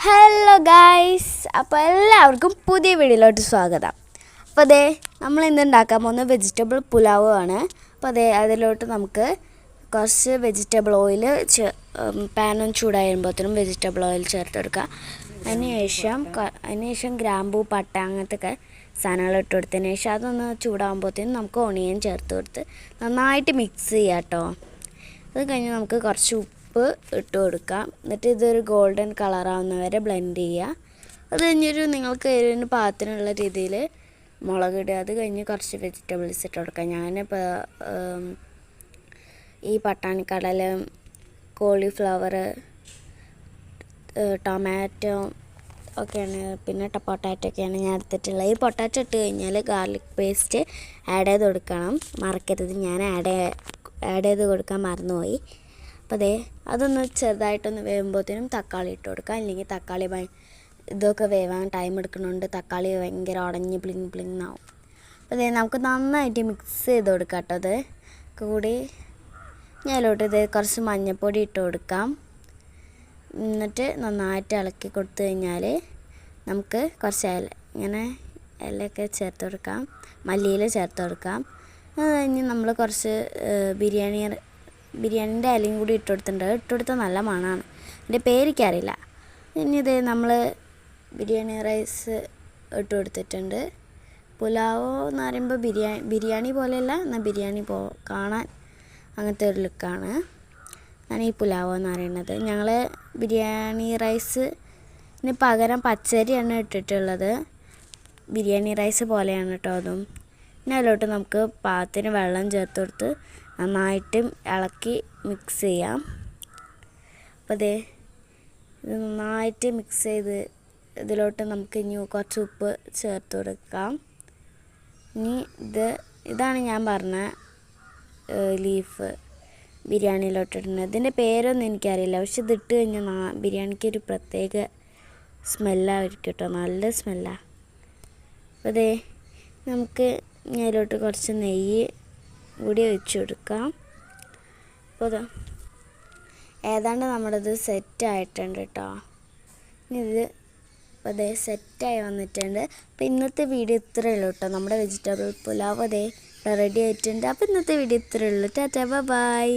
Hello guys, അപ്പോൾ എല്ലാവർക്കും പുതിയ വീഡിയോയിലോട്ട് സ്വാഗതം. അപ്പോൾ അതേ നമ്മൾ ഇന്ന് ഉണ്ടാക്കാൻ പോകുന്ന വെജിറ്റബിൾ പുലാവ് ആണ്. അപ്പോൾ അതേ അതിലോട്ട് നമുക്ക് കുറച്ച് വെജിറ്റബിൾ ഓയിൽ പാനും ചൂടായുമ്പോഴത്തേനും വെജിറ്റബിൾ ഓയിൽ ചേർത്തെടുക്കുക. അതിനുശേഷം ഗ്രാമ്പൂ, പട്ട അങ്ങനത്തെ സാധനങ്ങൾ ഇട്ട് കൊടുത്തതിന് ശേഷം അതൊന്ന് ചൂടാകുമ്പോഴത്തേനും നമുക്ക് ഓണിയൻ ചേർത്ത് കൊടുത്ത് നന്നായിട്ട് മിക്സ് ചെയ്യാം കേട്ടോ. അത് കഴിഞ്ഞ് നമുക്ക് കുറച്ച് ഉപ്പ് ഇട്ട് കൊടുക്കാം. എന്നിട്ട് ഇതൊരു ഗോൾഡൻ കളറാവുന്നവരെ ബ്ലെൻഡ് ചെയ്യുക. അത് കഴിഞ്ഞൊരു നിങ്ങൾക്ക് എരിവിന് പാകത്തിനുള്ള രീതിയിൽ മുളക് ഇടുക. അത് കഴിഞ്ഞ് കുറച്ച് വെജിറ്റബിൾസ് ഇട്ട് കൊടുക്കാം. ഞാനിപ്പോൾ ഈ പട്ടാണിക്കടല, കോളിഫ്ലവർ, ടൊമാറ്റോ ഒക്കെയാണ്, പിന്നെ പൊട്ടാറ്റോ ഒക്കെയാണ് ഞാൻ എടുത്തിട്ടുള്ളത്. ഈ പൊട്ടാറ്റോ ഇട്ട് കഴിഞ്ഞാൽ ഗാർലിക് പേസ്റ്റ് ആഡ് ചെയ്ത് കൊടുക്കണം, മറക്കരുത്. ഞാൻ ആഡ് ചെയ്ത് കൊടുക്കാൻ മറന്നുപോയി. അപ്പോൾ അതൊന്ന് ചെറുതായിട്ടൊന്ന് വേവുമ്പോഴത്തേനും തക്കാളി ഇട്ട് കൊടുക്കുക. അല്ലെങ്കിൽ തക്കാളി ഇതൊക്കെ വേവാൻ ടൈം എടുക്കുന്നുണ്ട്. തക്കാളി ഭയങ്കര ഉടഞ്ഞ് പ്ലിങ് എന്നാവും. അപ്പോൾ നമുക്ക് നന്നായിട്ട് മിക്സ് ചെയ്ത് കൊടുക്കാം കേട്ടോ. അത് കൂടി ഞാനിലോട്ട് കുറച്ച് മഞ്ഞൾപ്പൊടി ഇട്ട് കൊടുക്കാം. എന്നിട്ട് നന്നായിട്ട് ഇളക്കി കൊടുത്തു കഴിഞ്ഞാൽ നമുക്ക് കുറച്ച് ഇലയൊക്കെ ചേർത്ത് കൊടുക്കാം, മല്ലിയില ചേർത്ത് കൊടുക്കാം. അത് കഴിഞ്ഞ് നമ്മൾ കുറച്ച് ബിരിയാണീൻ്റെ ഇലയും കൂടി ഇട്ട് കൊടുത്താൽ നല്ല മണമാണ്. എൻ്റെ പേരിക്കറിയില്ല. ഇനി നമ്മൾ ബിരിയാണി റൈസ് ഇട്ട് കൊടുത്തിട്ടുണ്ട്. പുലാവ് എന്ന് പറയുമ്പോൾ ബിരിയാണി പോലെയല്ല, എന്നാൽ ബിരിയാണി കാണാൻ അങ്ങനത്തെ ഒരു ലുക്കാണ്. ഞാൻ ഈ പുലാവ് എന്ന് പറയുന്നത്. ഞങ്ങൾ ബിരിയാണി റൈസിന് പകരം പച്ചരിയാണ് ഇട്ടിട്ടുള്ളത്. ബിരിയാണി റൈസ് പോലെയാണ് കേട്ടോ അതും. പിന്നെ അതിലോട്ട് നമുക്ക് പാകത്തിന് വെള്ളം ചേർത്ത് കൊടുത്ത് നന്നായിട്ട് ഇളക്കി മിക്സ് ചെയ്യാം. അപ്പോൾ ഇത് നന്നായിട്ട് മിക്സ് ചെയ്ത് ഇതിലോട്ട് നമുക്ക് ഇനി കുറച്ച് ഉപ്പ് ചേർത്ത് കൊടുക്കാം. ഇനി ഇതാണ് ഞാൻ പറഞ്ഞ ലീഫ് ബിരിയാണിയിലോട്ട് ഇടുന്നത്. ഇതിൻ്റെ പേരൊന്നും എനിക്കറിയില്ല, പക്ഷെ ഇതിട്ട് കഴിഞ്ഞാൽ ബിരിയാണിക്ക് ഒരു പ്രത്യേക സ്മെല്ലായിരിക്കും കേട്ടോ, നല്ല സ്മെല്ലാണ്. അപ്പോൾ നമുക്ക് ഇതിലോട്ട് കുറച്ച് നെയ്യ് കൂടി ഒഴിച്ച് കൊടുക്കാം. അപ്പോൾ ഏതാണ്ട് നമ്മുടേത് സെറ്റായിട്ടുണ്ട് കേട്ടോ. അപ്പോൾ സെറ്റായി വന്നിട്ടുണ്ട്. അപ്പോൾ ഇന്നത്തെ വീഡിയോ ഇത്രയേ ഉള്ളൂ കേട്ടോ. നമ്മുടെ വെജിറ്റബിൾ പുലാവ് റെഡി ആയിട്ടുണ്ട്. അപ്പോൾ ഇന്നത്തെ വീഡിയോ ഇത്രയേ ഉള്ളൂ. ടാറ്റാ, ബൈ.